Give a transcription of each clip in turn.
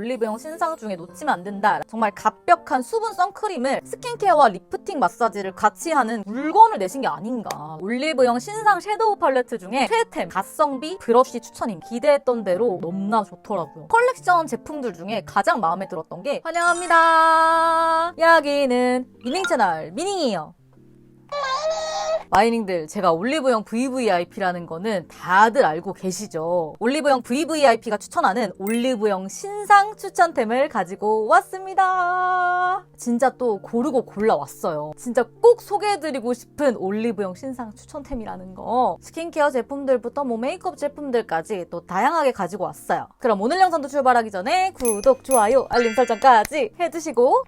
올리브영 신상 중에 놓치면 안 된다. 정말 갑벽한 수분 선크림을 스킨케어와 리프팅 마사지를 같이 하는 물건을 내신 게 아닌가. 올리브영 신상 섀도우 팔레트 중에 최애템 가성비 브러쉬 추천임. 기대했던 대로 너무나 좋더라고요. 컬렉션 제품들 중에 가장 마음에 들었던 게 환영합니다. 여기는 미닝 채널 미닝이에요. 마이닝들, 제가 올리브영 VVIP라는 거는 다들 알고 계시죠? 올리브영 VVIP가 추천하는 올리브영 신상 추천템을 가지고 왔습니다. 진짜 또 고르고 골라왔어요. 진짜 꼭 소개해드리고 싶은 올리브영 신상 추천템이라는 거. 스킨케어 제품들부터 메이크업 제품들까지 또 다양하게 가지고 왔어요. 그럼 오늘 영상도 출발하기 전에 구독, 좋아요, 알림 설정까지 해주시고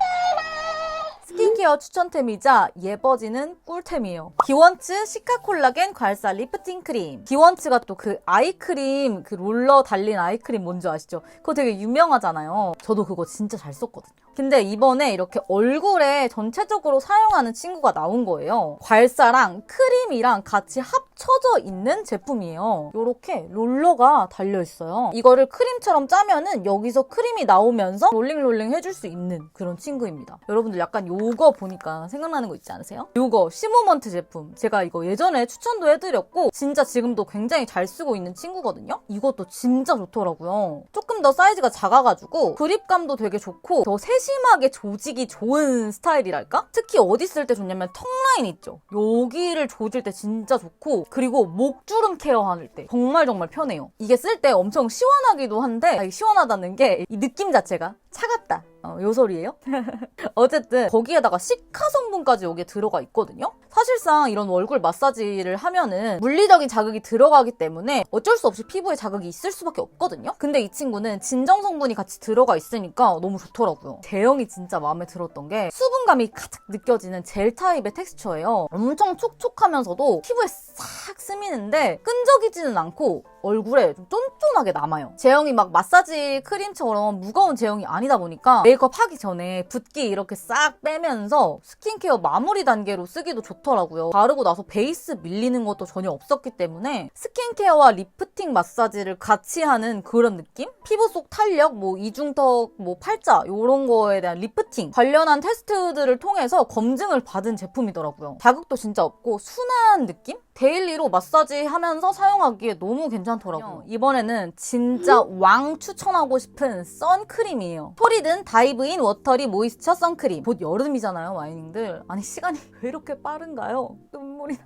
스킨케어 추천템이자 예뻐지는 꿀템이에요. 기원츠 시카 콜라겐 괄사 리프팅 크림. 기원츠가 또 그 아이크림, 그 롤러 달린 아이크림 뭔지 아시죠? 그거 되게 유명하잖아요. 저도 그거 진짜 잘 썼거든요. 근데 이번에 이렇게 얼굴에 전체적으로 사용하는 친구가 나온 거예요. 괄사랑 크림이랑 같이 합쳐져 있는 제품이에요. 이렇게 롤러가 달려있어요. 이거를 크림처럼 짜면은 여기서 크림이 나오면서 롤링 해줄 수 있는 그런 친구입니다. 여러분들 약간 요거 보니까 생각나는 거 있지 않으세요? 요거 시모먼트 제품. 제가 이거 예전에 추천도 해드렸고 진짜 지금도 굉장히 잘 쓰고 있는 친구거든요? 이것도 진짜 좋더라고요. 조금 더 사이즈가 작아가지고 그립감도 되게 좋고 더 세심하게 조직이 좋은 스타일이랄까? 특히 어디 쓸 때 좋냐면 턱 라인 있죠? 여기를 조질 때 진짜 좋고 그리고 목주름 케어할 때 정말 편해요. 이게 쓸 때 엄청 시원하기도 한데 시원하다는 게 이 느낌 자체가 차갑다. 요 소리예요? 어쨌든 거기에다가 시카 성분까지 여기에 들어가 있거든요? 사실상 이런 얼굴 마사지를 하면은 물리적인 자극이 들어가기 때문에 어쩔 수 없이 피부에 자극이 있을 수밖에 없거든요? 근데 이 친구는 진정 성분이 같이 들어가 있으니까 너무 좋더라고요. 제형이 진짜 마음에 들었던 게 수분감이 가득 느껴지는 젤 타입의 텍스처예요. 엄청 촉촉하면서도 피부에 싹 스미는데 끈적이지는 않고 얼굴에 좀 쫀쫀하게 남아요. 제형이 막 마사지 크림처럼 무거운 제형이 아니다 보니까 메이크업 하기 전에 붓기 이렇게 싹 빼면서 스킨케어 마무리 단계로 쓰기도 좋더라고요. 바르고 나서 베이스 밀리는 것도 전혀 없었기 때문에 스킨케어와 리프팅 마사지를 같이 하는 그런 느낌? 피부 속 탄력, 이중턱, 팔자 이런 거에 대한 리프팅 관련한 테스트들을 통해서 검증을 받은 제품이더라고요. 자극도 진짜 없고 순한 느낌? 데일리로 마사지 하면서 사용하기에 너무 괜찮더라고요. 이번에는 진짜 왕 추천하고 싶은 선크림이에요. 토리든 다이브인 워터리 모이스처 선크림. 곧 여름이잖아요, 와이닝들. 아니 시간이 왜 이렇게 빠른가요? 눈물이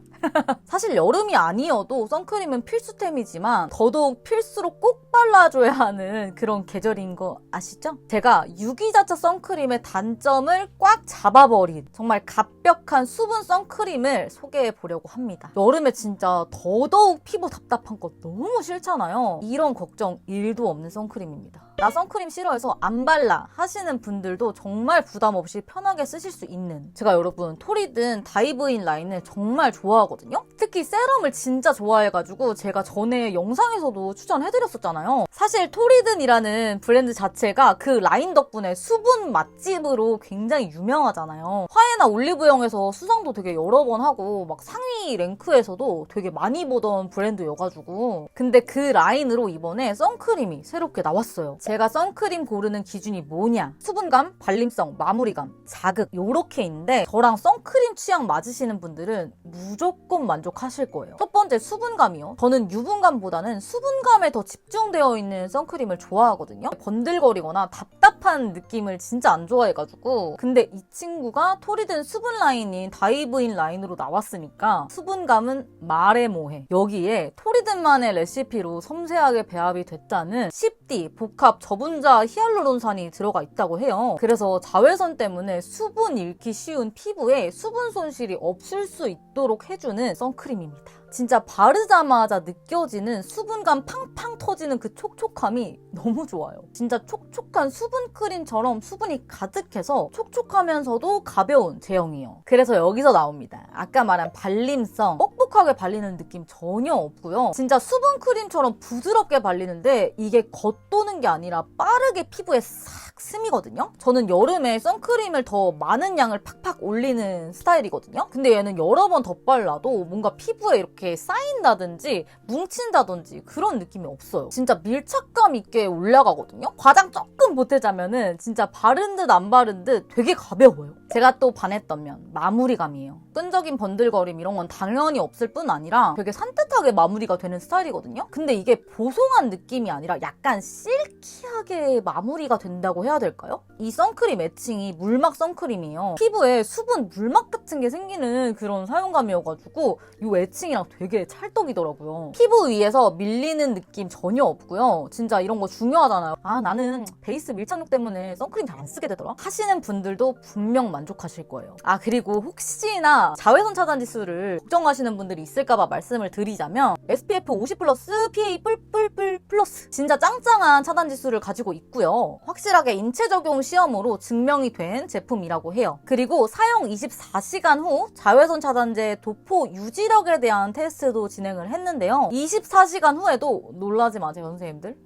사실 여름이 아니어도 선크림은 필수템이지만 더더욱 필수로 꼭 발라줘야 하는 그런 계절인 거 아시죠? 제가 유기자차 선크림의 단점을 꽉 잡아버린 정말 갑벽한 수분 선크림을 소개해보려고 합니다. 여름에 진짜 더더욱 피부 답답한 거 너무 싫잖아요. 이런 걱정 1도 없는 선크림입니다. 나 선크림 싫어해서 안 발라 하시는 분들도 정말 부담 없이 편하게 쓰실 수 있는, 제가 여러분 토리든 다이브인 라인을 정말 좋아하거든요. 특히 세럼을 진짜 좋아해가지고 제가 전에 영상에서도 추천해드렸었잖아요. 사실 토리든이라는 브랜드 자체가 그 라인 덕분에 수분 맛집으로 굉장히 유명하잖아요. 화해나 올리브영에서 수상도 되게 여러 번 하고 막 상위 랭크에서도 되게 많이 보던 브랜드여가지고, 근데 그 라인으로 이번에 선크림이 새롭게 나왔어요. 제가 선크림 고르는 기준이 뭐냐? 수분감, 발림성, 마무리감, 자극 요렇게 있는데 저랑 선크림 취향 맞으시는 분들은 무조건 만족하실 거예요. 첫 번째 수분감이요. 저는 유분감보다는 수분감에 더 집중되어 있는 선크림을 좋아하거든요. 번들거리거나 답답한 느낌을 진짜 안 좋아해가지고, 근데 이 친구가 토리든 수분 라인인 다이브인 라인으로 나왔으니까 수분감은 말해 뭐해. 여기에 토리든만의 레시피로 섬세하게 배합이 됐다는 10D 복합 저분자 히알루론산이 들어가 있다고 해요. 그래서 자외선 때문에 수분 잃기 쉬운 피부에 수분 손실이 없을 수 있도록 해주는 선크림입니다. 진짜 바르자마자 느껴지는 수분감 팡팡 터지는 그 촉촉함이 너무 좋아요. 진짜 촉촉한 수분 크림처럼 수분이 가득해서 촉촉하면서도 가벼운 제형이에요. 그래서 여기서 나옵니다. 아까 말한 발림성, 뻑뻑하게 발리는 느낌 전혀 없고요. 진짜 수분 크림처럼 부드럽게 발리는데 이게 겉도는 게 아니라 빠르게 피부에 싹 스미거든요. 저는 여름에 선크림을 더 많은 양을 팍팍 올리는 스타일이거든요. 근데 얘는 여러 번 덧발라도 뭔가 피부에 이렇게 쌓인다든지 뭉친다든지 그런 느낌이 없어요. 진짜 밀착감 있게 올라가거든요. 화장 조금 보태자면은 진짜 바른 듯 안 바른 듯 되게 가벼워요. 제가 또 반했던 면 마무리감이에요. 끈적인 번들거림 이런 건 당연히 없을 뿐 아니라 되게 산뜻하게 마무리가 되는 스타일이거든요. 근데 이게 보송한 느낌이 아니라 약간 실키하게 마무리가 된다고 해야 될까요? 이 선크림 애칭이 물막 선크림이에요. 피부에 수분 물막 같은 게 생기는 그런 사용감이어가지고 이 애칭이랑 되게 찰떡이더라고요. 피부 위에서 밀리는 느낌 전혀 없고요. 진짜 이런 거 중요하잖아요. 아, 나는 베이스 밀착력 때문에 선크림 잘 안 쓰게 되더라 하시는 분들도 분명 만족하실 거예요. 아, 그리고 혹시나 자외선 차단 지수를 걱정하시는 분들이 있을까봐 말씀을 드리자면 SPF 50 플러스 PA 뿔뿔뿔 플러스 진짜 짱짱한 차단 지수를 가지고 있고요. 확실하게 인체 적용 시험으로 증명이 된 제품이라고 해요. 그리고 사용 24시간 후 자외선 차단제 도포 유지력에 대한 테스트도 진행을 했는데요. 24시간 후에도 놀라지 마세요, 선생님들.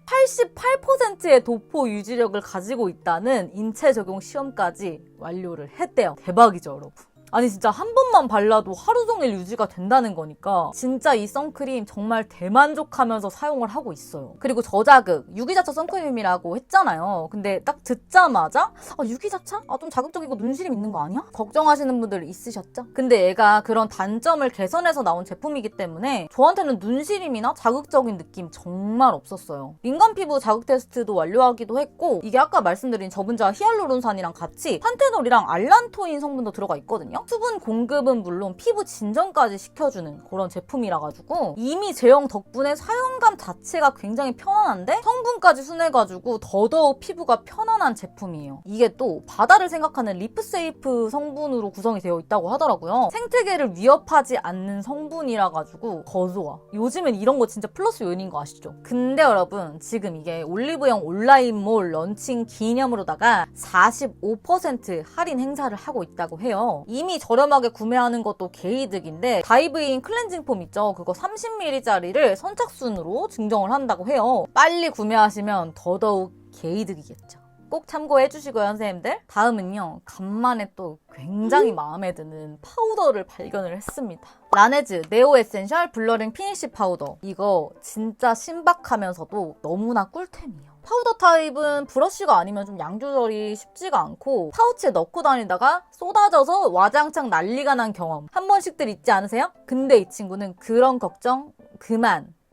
88%의 도포 유지력을 가지고 있다는 인체 적용 시험까지 완료를 했대요. 대박이죠, 여러분. 아니 진짜 한 번만 발라도 하루 종일 유지가 된다는 거니까 진짜 이 선크림 정말 대만족하면서 사용을 하고 있어요. 그리고 저자극, 유기자차 선크림이라고 했잖아요. 근데 딱 듣자마자 유기자차? 좀 자극적이고 눈시림 있는 거 아니야? 걱정하시는 분들 있으셨죠? 근데 얘가 그런 단점을 개선해서 나온 제품이기 때문에 저한테는 눈시림이나 자극적인 느낌 정말 없었어요. 민감 피부 자극 테스트도 완료하기도 했고 이게 아까 말씀드린 저분자 히알루론산이랑 같이 판테놀이랑 알란토인 성분도 들어가 있거든요. 수분 공급은 물론 피부 진정까지 시켜주는 그런 제품이라 가지고 이미 제형 덕분에 사용감 자체가 굉장히 편안한데 성분까지 순해가지고 더더욱 피부가 편안한 제품이에요. 이게 또 바다를 생각하는 리프세이프 성분으로 구성이 되어 있다고 하더라고요. 생태계를 위협하지 않는 성분이라 가지고 더 좋아. 요즘엔 이런 거 진짜 플러스 요인인 거 아시죠? 근데 여러분 지금 이게 올리브영 온라인몰 런칭 기념으로다가 45% 할인 행사를 하고 있다고 해요. 이미 저렴하게 구매하는 것도 개이득인데 다이브인 클렌징 폼 있죠? 그거 30ml짜리를 선착순으로 증정을 한다고 해요. 빨리 구매하시면 더더욱 개이득이겠죠. 꼭 참고해 주시고요, 선생님들. 다음은요, 간만에 또 굉장히 마음에 드는 파우더를 발견을 했습니다. 라네즈 네오 에센셜 블러링 피니쉬 파우더. 이거 진짜 신박하면서도 너무나 꿀템이에요. 파우더 타입은 브러쉬가 아니면 좀 양 조절이 쉽지가 않고 파우치에 넣고 다니다가 쏟아져서 와장창 난리가 난 경험 한 번씩들 있지 않으세요? 근데 이 친구는 그런 걱정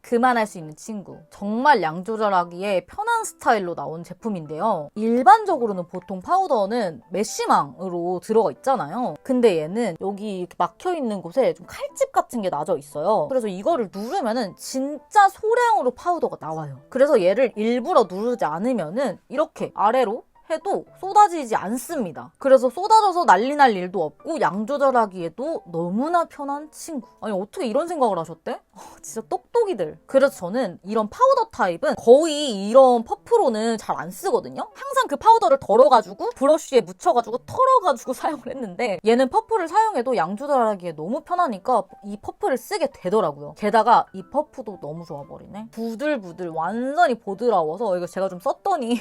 그만할 수 있는 친구. 정말 양 조절하기에 편한 스타일로 나온 제품인데요. 일반적으로는 보통 파우더는 메쉬망으로 들어가 있잖아요. 근데 얘는 여기 이렇게 막혀있는 곳에 좀 칼집 같은 게 나져 있어요. 그래서 이거를 누르면은 진짜 소량으로 파우더가 나와요. 그래서 얘를 일부러 누르지 않으면은 이렇게 아래로 해도 쏟아지지 않습니다. 그래서 쏟아져서 난리 날 일도 없고 양 조절하기에도 너무나 편한 친구. 아니 어떻게 이런 생각을 하셨대? 진짜 똑똑이들. 그래서 저는 이런 파우더 타입은 거의 이런 퍼프로는 잘 안 쓰거든요. 항상 그 파우더를 덜어가지고 브러쉬에 묻혀가지고 털어가지고 사용을 했는데 얘는 퍼프를 사용해도 양 조절하기에 너무 편하니까 이 퍼프를 쓰게 되더라고요. 게다가 이 퍼프도 너무 좋아버리네. 부들부들 완전히 보드라워서 이거 제가 좀 썼더니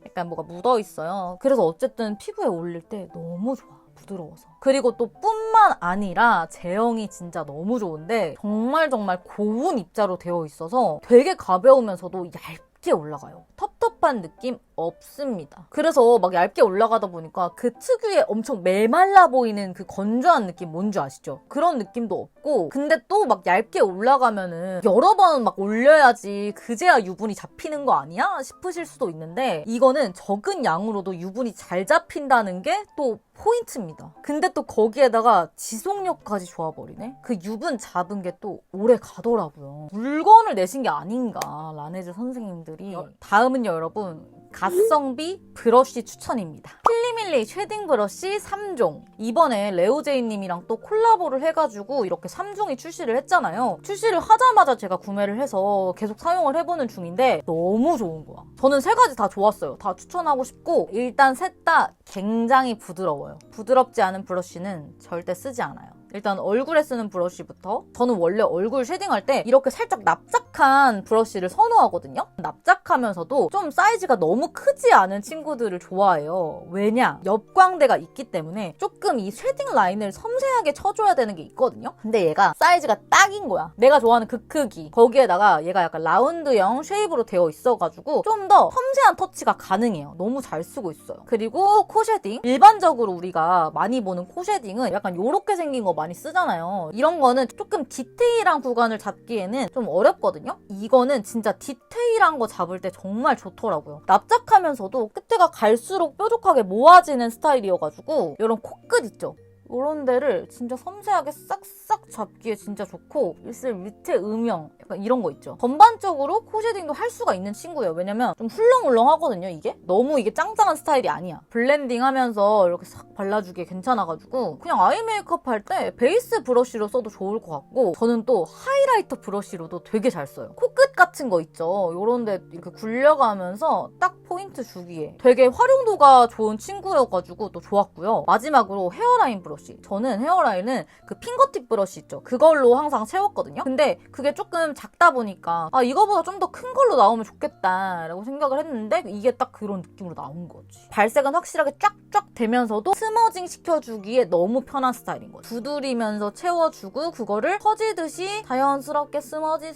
약간 뭐가 묻어있어요. 그래서 어쨌든 피부에 올릴 때 너무 좋아. 부드러워서. 그리고 또 뿐만 아니라 제형이 진짜 너무 좋은데 정말 고운 입자로 되어 있어서 되게 가벼우면서도 얇게 올라가요. 텁텁한 느낌 없습니다. 그래서 막 얇게 올라가다 보니까 그 특유의 엄청 메말라 보이는 그 건조한 느낌 뭔지 아시죠? 그런 느낌도 없고 근데 또 막 얇게 올라가면은 여러 번 막 올려야지 그제야 유분이 잡히는 거 아니야? 싶으실 수도 있는데 이거는 적은 양으로도 유분이 잘 잡힌다는 게 또 포인트입니다. 근데 또 거기에다가 지속력까지 좋아버리네? 그 유분 잡은 게 또 오래 가더라고요. 물건을 내신 게 아닌가, 라네즈 선생님들이. 다음은요, 여러분. 가성비 브러쉬 추천입니다. 필리밀리 쉐딩 브러쉬 3종. 이번에 레오제이님이랑 또 콜라보를 해가지고 이렇게 3종이 출시를 했잖아요. 출시를 하자마자 제가 구매를 해서 계속 사용을 해보는 중인데 너무 좋은 거야. 저는 3가지 다 좋았어요. 다 추천하고 싶고 일단 셋 다 굉장히 부드러워요. 부드럽지 않은 브러쉬는 절대 쓰지 않아요. 일단 얼굴에 쓰는 브러쉬부터. 저는 원래 얼굴 쉐딩할 때 이렇게 살짝 납작한 브러쉬를 선호하거든요. 납작하면서도 좀 사이즈가 너무 크지 않은 친구들을 좋아해요. 왜냐? 옆광대가 있기 때문에 조금 이 쉐딩 라인을 섬세하게 쳐줘야 되는 게 있거든요. 근데 얘가 사이즈가 딱인 거야. 내가 좋아하는 그 크기. 거기에다가 얘가 약간 라운드형 쉐입으로 되어 있어가지고 좀 더 섬세한 터치가 가능해요. 너무 잘 쓰고 있어요. 그리고 코 쉐딩. 일반적으로 우리가 많이 보는 코 쉐딩은 약간 요렇게 생긴 거 많이 쓰잖아요. 이런 거는 조금 디테일한 구간을 잡기에는 좀 어렵거든요. 이거는 진짜 디테일한 거 잡을 때 정말 좋더라고요. 납작하면서도 끝에가 갈수록 뾰족하게 모아지는 스타일이어가지고 이런 코끝 있죠? 이런 데를 진짜 섬세하게 싹싹 잡기에 진짜 좋고, 입술 밑에 음영 약간 이런 거 있죠. 전반적으로 코 쉐딩도 할 수가 있는 친구예요. 왜냐면 좀 훌렁훌렁하거든요, 이게? 너무 이게 짱짱한 스타일이 아니야. 블렌딩 하면서 이렇게 싹 발라주기에 괜찮아가지고 그냥 아이 메이크업 할 때 베이스 브러쉬로 써도 좋을 것 같고, 저는 또 하이라이터 브러쉬로도 되게 잘 써요. 코끝 같은 거 있죠. 이런 데 이렇게 굴려가면서 딱 포인트 주기에 되게 활용도가 좋은 친구여가지고 또 좋았고요. 마지막으로 헤어라인 브러쉬. 저는 헤어라인은 그 핑거팁 브러쉬 있죠. 그걸로 항상 채웠거든요. 근데 그게 조금 작다 보니까 이거보다 좀 더 큰 걸로 나오면 좋겠다라고 생각을 했는데 이게 딱 그런 느낌으로 나온 거지. 발색은 확실하게 쫙쫙 되면서도 스머징 시켜주기에 너무 편한 스타일인 거죠. 두드리면서 채워주고 그거를 퍼지듯이 자연스럽게 스머지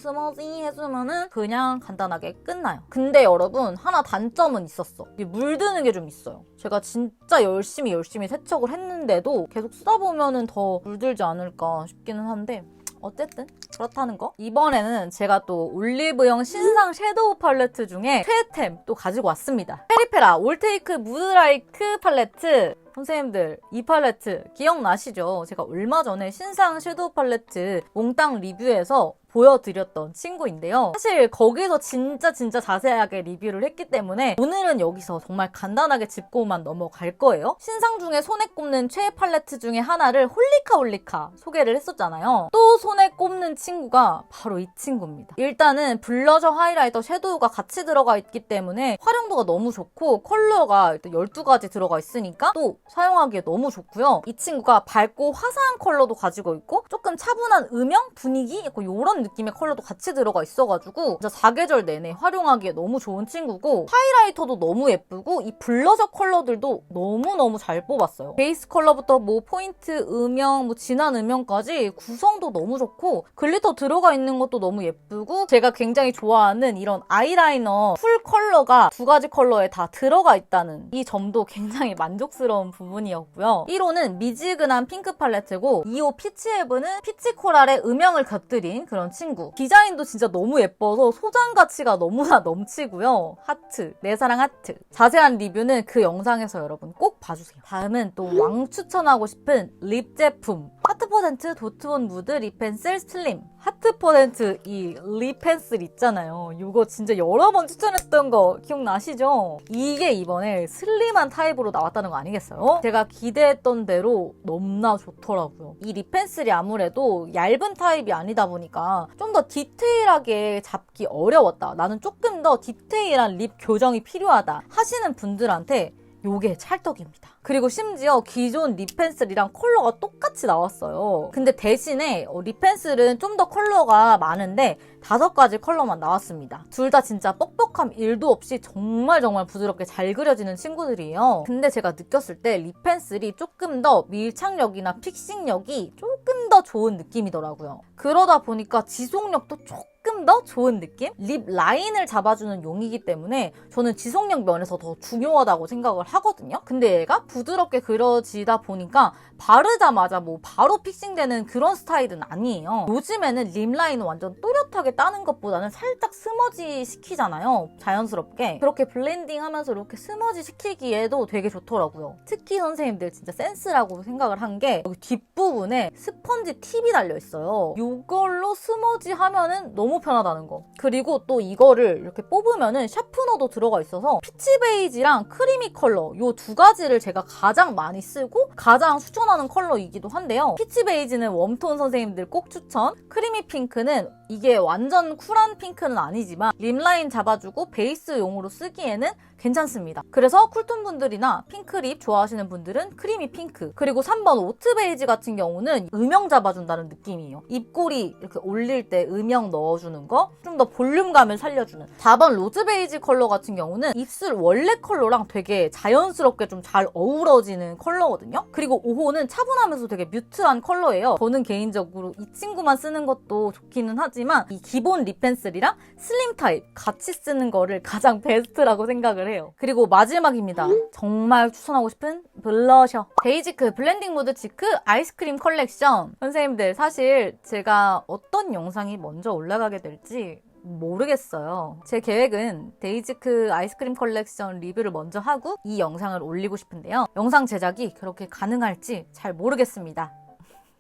해주면은 그냥 간단하게 끝나요. 근데 여러분, 하나 단점은 있었어. 이게 물드는 게 좀 있어요. 제가 진짜 열심히 세척을 했는데도 계속 쓰다 보면은 더 물들지 않을까 싶기는 한데, 어쨌든 그렇다는 거. 이번에는 제가 또 올리브영 신상 섀도우 팔레트 중에 최애템 또 가지고 왔습니다. 페리페라 올테이크 무드라이크 팔레트. 선생님들, 이 팔레트 기억나시죠? 제가 얼마 전에 신상 섀도우 팔레트 몽땅 리뷰해서 보여드렸던 친구인데요. 사실 거기서 진짜 자세하게 리뷰를 했기 때문에 오늘은 여기서 정말 간단하게 짚고만 넘어갈 거예요. 신상 중에 손에 꼽는 최애 팔레트 중에 하나를 홀리카 소개를 했었잖아요. 또 손에 꼽는 친구가 바로 이 친구입니다. 일단은 블러셔, 하이라이터, 섀도우가 같이 들어가 있기 때문에 활용도가 너무 좋고, 컬러가 일단 12가지 들어가 있으니까 또 사용하기에 너무 좋고요. 이 친구가 밝고 화사한 컬러도 가지고 있고 조금 차분한 음영? 분위기? 약간 이런 느낌의 컬러도 같이 들어가 있어가지고 진짜 사계절 내내 활용하기에 너무 좋은 친구고, 하이라이터도 너무 예쁘고 이 블러셔 컬러들도 너무너무 잘 뽑았어요. 베이스 컬러부터 뭐 포인트, 음영, 뭐 진한 음영까지 구성도 너무 좋고, 글리터 들어가 있는 것도 너무 예쁘고, 제가 굉장히 좋아하는 이런 아이라이너 풀 컬러가 2가지 컬러에 다 들어가 있다는 이 점도 굉장히 만족스러운 부분이었고요. 1호는 미지근한 핑크 팔레트고, 2호 피치헤브는 피치 코랄의 음영을 곁들인 그런 친구. 디자인도 진짜 너무 예뻐서 소장 가치가 너무나 넘치고요. 하트, 내 사랑 하트. 자세한 리뷰는 그 영상에서 여러분 꼭 봐주세요. 다음은 또 왕 추천하고 싶은 립 제품. 하트% 도트온 무드 립 펜슬 슬림. 하트% 이 립 펜슬 있잖아요. 이거 진짜 여러 번 추천했던 거 기억나시죠? 이게 이번에 슬림한 타입으로 나왔다는 거 아니겠어요? 제가 기대했던 대로 너무나 좋더라고요. 이 립 펜슬이 아무래도 얇은 타입이 아니다 보니까 좀 더 디테일하게 잡기 어려웠다. 나는 조금 더 디테일한 립 교정이 필요하다 하시는 분들한테 요게 찰떡입니다. 그리고 심지어 기존 립 펜슬이랑 컬러가 똑같이 나왔어요. 근데 대신에 립 펜슬은 좀 더 컬러가 많은데 5가지 컬러만 나왔습니다. 둘 다 진짜 뻑뻑함 1도 없이 정말 부드럽게 잘 그려지는 친구들이에요. 근데 제가 느꼈을 때 립 펜슬이 조금 더 밀착력이나 픽싱력이 조금 더 좋은 느낌이더라고요. 그러다 보니까 지속력도 조금 더 좋은 느낌? 립 라인을 잡아주는 용이기 때문에 저는 지속력 면에서 더 중요하다고 생각을 하거든요. 근데 얘가 부드럽게 그려지다 보니까 바르자마자 뭐 바로 픽싱되는 그런 스타일은 아니에요. 요즘에는 립 라인은 완전 또렷하게 따는 것보다는 살짝 스머지 시키잖아요. 자연스럽게. 그렇게 블렌딩 하면서 이렇게 스머지 시키기에도 되게 좋더라고요. 특히 선생님들 진짜 센스라고 생각을 한 게 여기 뒷부분에 스펀지 팁이 달려있어요. 이걸로 스머지 하면은 너무 편하다는 거. 그리고 또 이거를 이렇게 뽑으면은 샤프너도 들어가 있어서 피치 베이지랑 크리미 컬러 이 2가지를 제가 가장 많이 쓰고 가장 추천하는 컬러이기도 한데요. 피치 베이지는 웜톤 선생님들 꼭 추천. 크리미 핑크는 이게 완전 쿨한 핑크는 아니지만 립라인 잡아주고 베이스용으로 쓰기에는 괜찮습니다. 그래서 쿨톤 분들이나 핑크립 좋아하시는 분들은 크리미 핑크, 그리고 3번 오트 베이지 같은 경우는 음영 잡아준다는 느낌이에요. 입꼬리 이렇게 올릴 때 음영 넣어주는 거, 좀 더 볼륨감을 살려주는. 4번 로즈 베이지 컬러 같은 경우는 입술 원래 컬러랑 되게 자연스럽게 좀 잘 어우러지는 컬러거든요. 그리고 5호는 차분하면서 되게 뮤트한 컬러예요. 저는 개인적으로 이 친구만 쓰는 것도 좋기는 하지만 이 기본 립 펜슬이랑 슬림 타입 같이 쓰는 거를 가장 베스트라고 생각을 해요. 그리고 마지막입니다. 정말 추천하고 싶은 블러셔. 데이지크 블렌딩 무드 치크 아이스크림 컬렉션. 선생님들, 사실 제가 어떤 영상이 먼저 올라가게 될지 모르겠어요. 제 계획은 데이지크 아이스크림 컬렉션 리뷰를 먼저 하고 이 영상을 올리고 싶은데요. 영상 제작이 그렇게 가능할지 잘 모르겠습니다.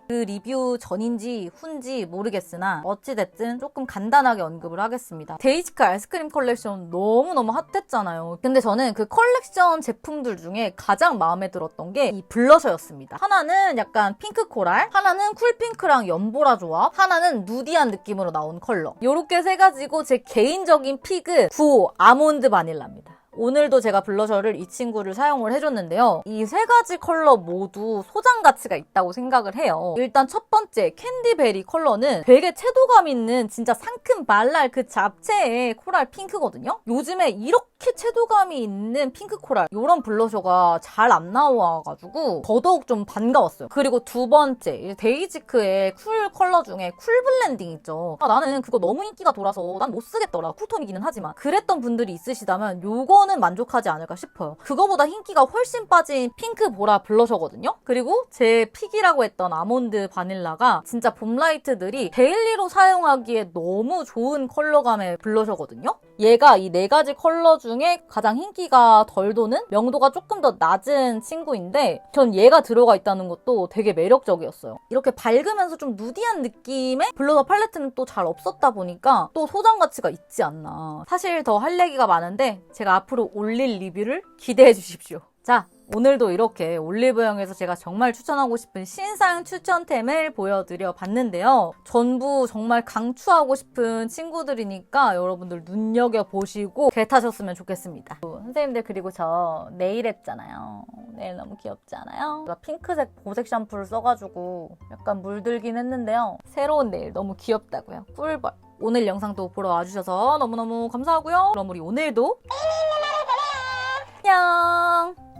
그 리뷰 전인지 후인지 모르겠으나 어찌됐든 조금 간단하게 언급을 하겠습니다. 데이지크 아이스크림 컬렉션 너무너무 핫했잖아요. 근데 저는 그 컬렉션 제품들 중에 가장 마음에 들었던 게 이 블러셔였습니다. 하나는 약간 핑크 코랄, 하나는 쿨핑크랑 연보라 조합, 하나는 누디한 느낌으로 나온 컬러. 요렇게 세 가지고 제 개인적인 픽은 9호 아몬드 바닐라입니다. 오늘도 제가 블러셔를 이 친구를 사용을 해줬는데요. 이 세 가지 컬러 모두 소장 가치가 있다고 생각을 해요. 일단 첫 번째 캔디베리 컬러는 되게 채도감 있는 진짜 상큼 발랄 그 잡채의 코랄 핑크거든요. 요즘에 이렇게 채도감이 있는 핑크 코랄 이런 블러셔가 잘 안 나와가지고 더더욱 좀 반가웠어요. 그리고 두 번째 데이지크의 쿨 컬러 중에 쿨 블렌딩 있죠. 나는 그거 너무 인기가 돌아서 난 못 쓰겠더라. 쿨톤이기는 하지만 그랬던 분들이 있으시다면 요거는 만족하지 않을까 싶어요. 그거보다 인기가 훨씬 빠진 핑크 보라 블러셔거든요. 그리고 제 픽이라고 했던 아몬드 바닐라가 진짜 봄 라이트들이 데일리로 사용하기에 너무 좋은 컬러감의 블러셔거든요. 얘가 이 네 가지 컬러 중에 가장 인기가 덜 도는 명도가 조금 더 낮은 친구인데 전 얘가 들어가 있다는 것도 되게 매력적이었어요. 이렇게 밝으면서 좀 누디한 느낌의 블러셔 팔레트는 또 잘 없었다 보니까 또 소장 가치가 있지 않나. 사실 더 할 얘기가 많은데 제가 앞으로 올릴 리뷰를 기대해 주십시오. 자, 오늘도 이렇게 올리브영에서 제가 정말 추천하고 싶은 신상 추천템을 보여드려 봤는데요. 전부 정말 강추하고 싶은 친구들이니까 여러분들 눈여겨보시고 개타셨으면 좋겠습니다. 선생님들, 그리고 저 네일 했잖아요. 네일 너무 귀엽지 않아요? 제가 핑크색 보색 샴푸를 써가지고 약간 물들긴 했는데요. 새로운 네일 너무 귀엽다고요. 꿀벌. 오늘 영상도 보러 와주셔서 너무너무 감사하고요. 그럼 우리 오늘도 안녕!